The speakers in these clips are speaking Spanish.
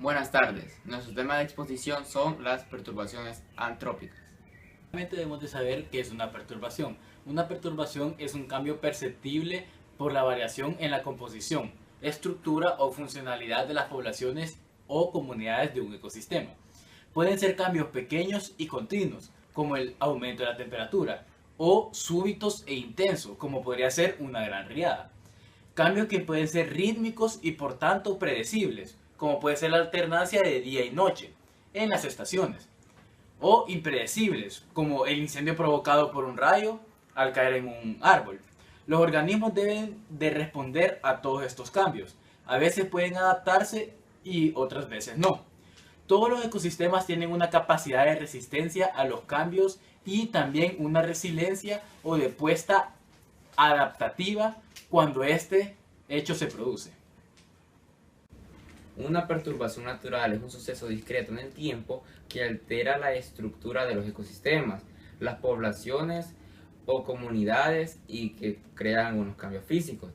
Buenas tardes. Nuestro tema de exposición son las perturbaciones antrópicas. Primeramente debemos de saber qué es una perturbación. Una perturbación es un cambio perceptible por la variación en la composición, estructura o funcionalidad de las poblaciones o comunidades de un ecosistema. Pueden ser cambios pequeños y continuos, como el aumento de la temperatura, o súbitos e intensos, como podría ser una gran riada. Cambios que pueden ser rítmicos y por tanto predecibles, como puede ser la alternancia de día y noche en las estaciones, o impredecibles, como el incendio provocado por un rayo al caer en un árbol. Los organismos deben de responder a todos estos cambios. A veces pueden adaptarse y otras veces no. Todos los ecosistemas tienen una capacidad de resistencia a los cambios y también una resiliencia o de puesta adaptativa cuando este hecho se produce. Una perturbación natural es un suceso discreto en el tiempo que altera la estructura de los ecosistemas, las poblaciones o comunidades y que crean algunos cambios físicos.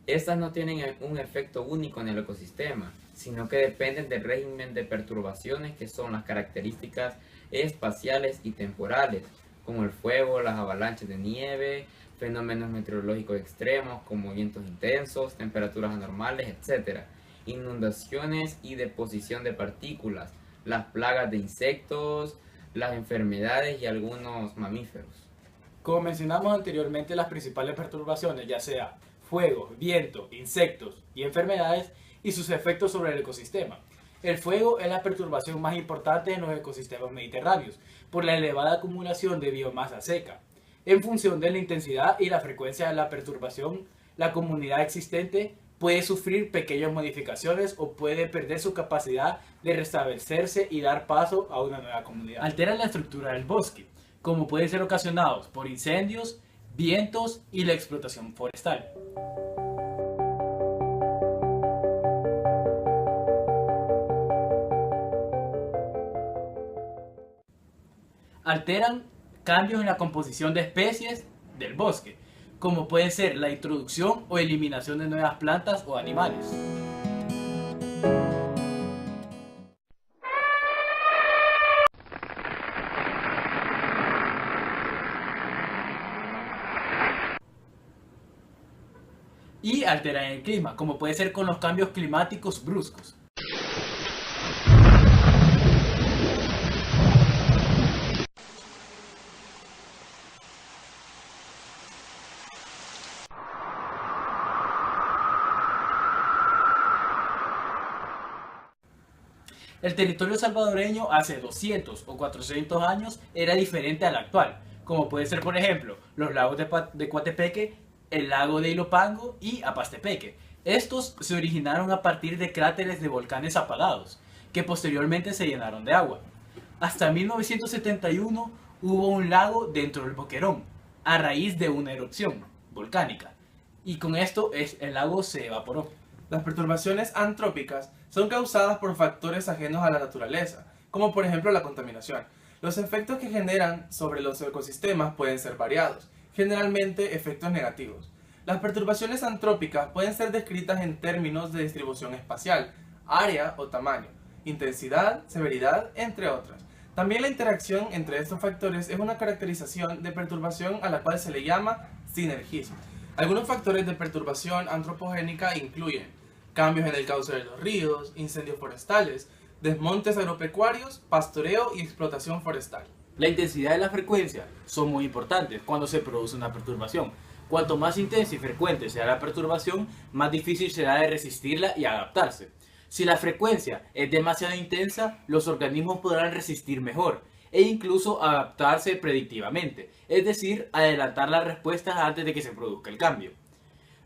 Estas no tienen un efecto único en el ecosistema, sino que dependen del régimen de perturbaciones que son las características espaciales y temporales, como el fuego, las avalanchas de nieve, fenómenos meteorológicos extremos como vientos intensos, temperaturas anormales, etc. Inundaciones y deposición de partículas, las plagas de insectos, las enfermedades y algunos mamíferos. Como mencionamos anteriormente, las principales perturbaciones, ya sea fuego, viento, insectos y enfermedades, y sus efectos sobre el ecosistema. El fuego es la perturbación más importante en los ecosistemas mediterráneos, por la elevada acumulación de biomasa seca. En función de la intensidad y la frecuencia de la perturbación, la comunidad existente puede sufrir pequeñas modificaciones o puede perder su capacidad de restablecerse y dar paso a una nueva comunidad. Altera la estructura del bosque, como pueden ser ocasionados por incendios, vientos y la explotación forestal. Alteran cambios en la composición de especies del bosque, como pueden ser la introducción o eliminación de nuevas plantas o animales. Y alteran el clima, como puede ser con los cambios climáticos bruscos. El territorio salvadoreño hace 200 o 400 años era diferente al actual, como puede ser por ejemplo los lagos de Coatepeque, el lago de Ilopango y Apastepeque. Estos se originaron a partir de cráteres de volcanes apagados, que posteriormente se llenaron de agua. Hasta 1971 hubo un lago dentro del Boquerón, a raíz de una erupción volcánica, y con esto el lago se evaporó. Las perturbaciones antrópicas son causadas por factores ajenos a la naturaleza, como por ejemplo la contaminación. Los efectos que generan sobre los ecosistemas pueden ser variados, generalmente efectos negativos. Las perturbaciones antrópicas pueden ser descritas en términos de distribución espacial, área o tamaño, intensidad, severidad, entre otras. También la interacción entre estos factores es una caracterización de perturbación a la cual se le llama sinergismo. Algunos factores de perturbación antropogénica incluyen cambios en el cauce de los ríos, incendios forestales, desmontes agropecuarios, pastoreo y explotación forestal. La intensidad y la frecuencia son muy importantes cuando se produce una perturbación. Cuanto más intensa y frecuente sea la perturbación, más difícil será de resistirla y adaptarse. Si la frecuencia es demasiado intensa, los organismos podrán resistir mejor e incluso adaptarse predictivamente, es decir, adelantar las respuestas antes de que se produzca el cambio.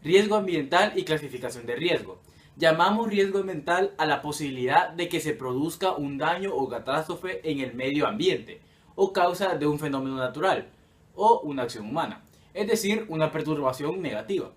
Riesgo ambiental y clasificación de riesgo. Llamamos riesgo ambiental a la posibilidad de que se produzca un daño o catástrofe en el medio ambiente, o causa de un fenómeno natural, o una acción humana, es decir, una perturbación negativa.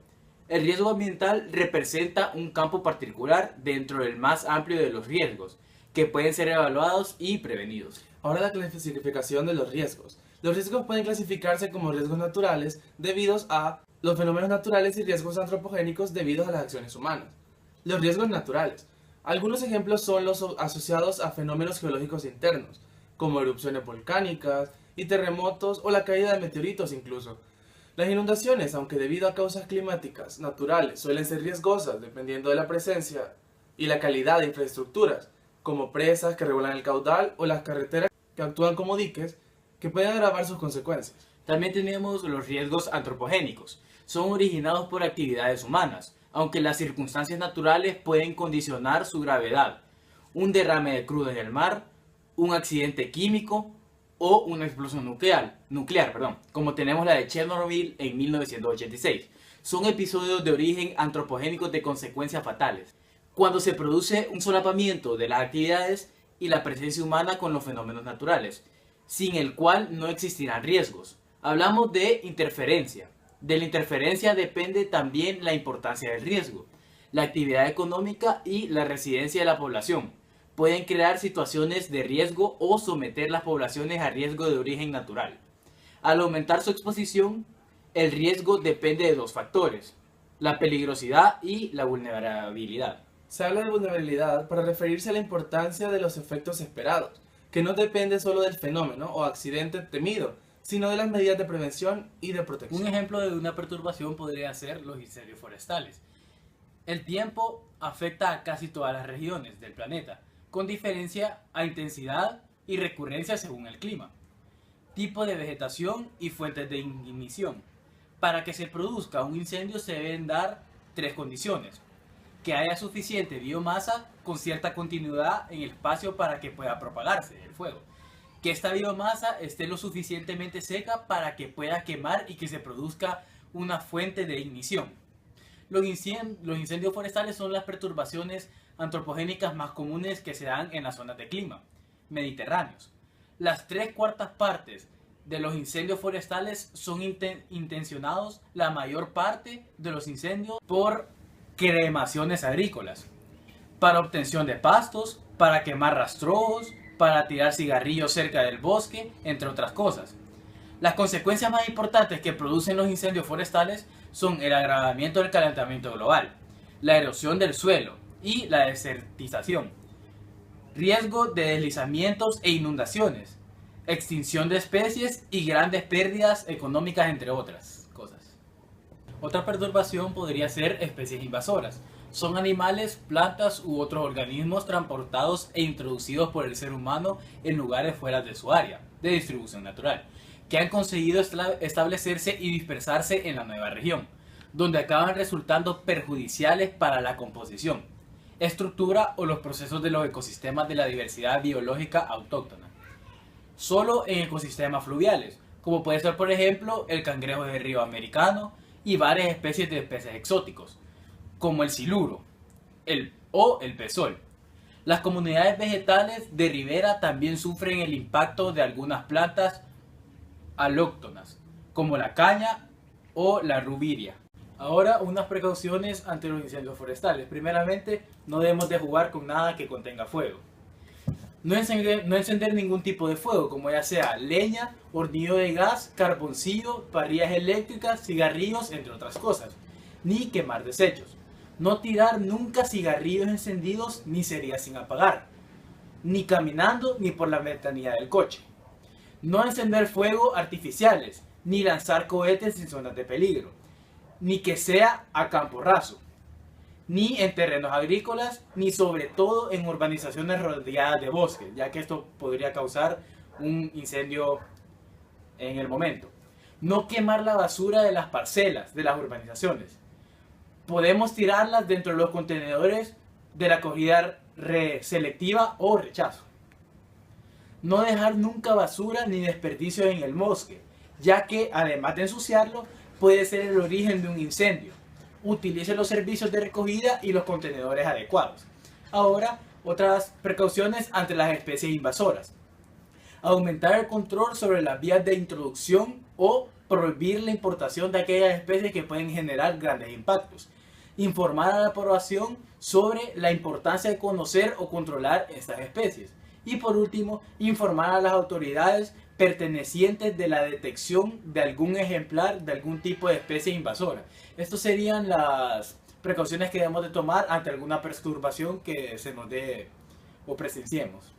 El riesgo ambiental representa un campo particular dentro del más amplio de los riesgos, que pueden ser evaluados y prevenidos. Ahora la clasificación de los riesgos. Los riesgos pueden clasificarse como riesgos naturales debidos a los fenómenos naturales y riesgos antropogénicos debidos a las acciones humanas. Los riesgos naturales. Algunos ejemplos son los asociados a fenómenos geológicos internos, como erupciones volcánicas y terremotos o la caída de meteoritos incluso. Las inundaciones, aunque debido a causas climáticas naturales, suelen ser riesgosas dependiendo de la presencia y la calidad de infraestructuras, como presas que regulan el caudal o las carreteras que actúan como diques, que pueden agravar sus consecuencias. También tenemos los riesgos antropogénicos. Son originados por actividades humanas, aunque las circunstancias naturales pueden condicionar su gravedad. Un derrame de crudo en el mar, un accidente químico o una explosión nuclear, como tenemos la de Chernobyl en 1986. Son episodios de origen antropogénico de consecuencias fatales, cuando se produce un solapamiento de las actividades y la presencia humana con los fenómenos naturales, sin el cual no existirán riesgos. Hablamos de interferencia. De la interferencia depende también la importancia del riesgo, la actividad económica y la residencia de la población. Pueden crear situaciones de riesgo o someter las poblaciones a riesgo de origen natural. Al aumentar su exposición, el riesgo depende de dos factores: la peligrosidad y la vulnerabilidad. Se habla de vulnerabilidad para referirse a la importancia de los efectos esperados, que no depende solo del fenómeno o accidente temido, sino de las medidas de prevención y de protección. Un ejemplo de una perturbación podría ser los incendios forestales. El tiempo afecta a casi todas las regiones del planeta, con diferencia a intensidad y recurrencia según el clima, tipo de vegetación y fuentes de ignición. Para que se produzca un incendio se deben dar tres condiciones: que haya suficiente biomasa con cierta continuidad en el espacio para que pueda propagarse el fuego, que esta biomasa esté lo suficientemente seca para que pueda quemar y que se produzca una fuente de ignición. Los incendios forestales son las perturbaciones antropogénicas más comunes que se dan en las zonas de clima mediterráneos. Las 3/4 partes de los incendios forestales son intencionados, la mayor parte de los incendios por cremaciones agrícolas, para obtención de pastos, para quemar rastrojos, para tirar cigarrillos cerca del bosque, entre otras cosas. Las consecuencias más importantes que producen los incendios forestales son el agravamiento del calentamiento global, la erosión del suelo y la desertización, riesgo de deslizamientos e inundaciones, extinción de especies y grandes pérdidas económicas, entre otras cosas. Otra perturbación podría ser especies invasoras. Son animales, plantas u otros organismos transportados e introducidos por el ser humano en lugares fuera de su área de distribución natural, que han conseguido establecerse y dispersarse en la nueva región, donde acaban resultando perjudiciales para la composición, estructura o los procesos de los ecosistemas de la diversidad biológica autóctona. Solo en ecosistemas fluviales, como puede ser por ejemplo el cangrejo de río americano y varias especies de peces exóticos, como el siluro o el pezol. Las comunidades vegetales de ribera también sufren el impacto de algunas plantas alóctonas, como la caña o la rubiria. Ahora, unas precauciones ante los incendios forestales. Primeramente, no debemos de jugar con nada que contenga fuego. No encender ningún tipo de fuego, como ya sea leña, hornillo de gas, carboncillo, parrillas eléctricas, cigarrillos, entre otras cosas. Ni quemar desechos. No tirar nunca cigarrillos encendidos ni cerillas sin apagar. Ni caminando ni por la ventanilla del coche. No encender fuegos artificiales, ni lanzar cohetes en zonas de peligro. Ni que sea a campo raso. Ni en terrenos agrícolas, ni sobre todo en urbanizaciones rodeadas de bosques, ya que esto podría causar un incendio en el momento. No quemar la basura de las parcelas, de las urbanizaciones. Podemos tirarlas dentro de los contenedores de la acogida selectiva o rechazo. No dejar nunca basura ni desperdicios en el bosque, ya que además de ensuciarlo, puede ser el origen de un incendio. Utilice los servicios de recogida y los contenedores adecuados. Ahora, otras precauciones ante las especies invasoras. Aumentar el control sobre las vías de introducción o prohibir la importación de aquellas especies que pueden generar grandes impactos. Informar a la población sobre la importancia de conocer o controlar estas especies. Y por último, informar a las autoridades pertenecientes de la detección de algún ejemplar de algún tipo de especie invasora. Estas serían las precauciones que debemos de tomar ante alguna perturbación que se nos dé o presenciemos.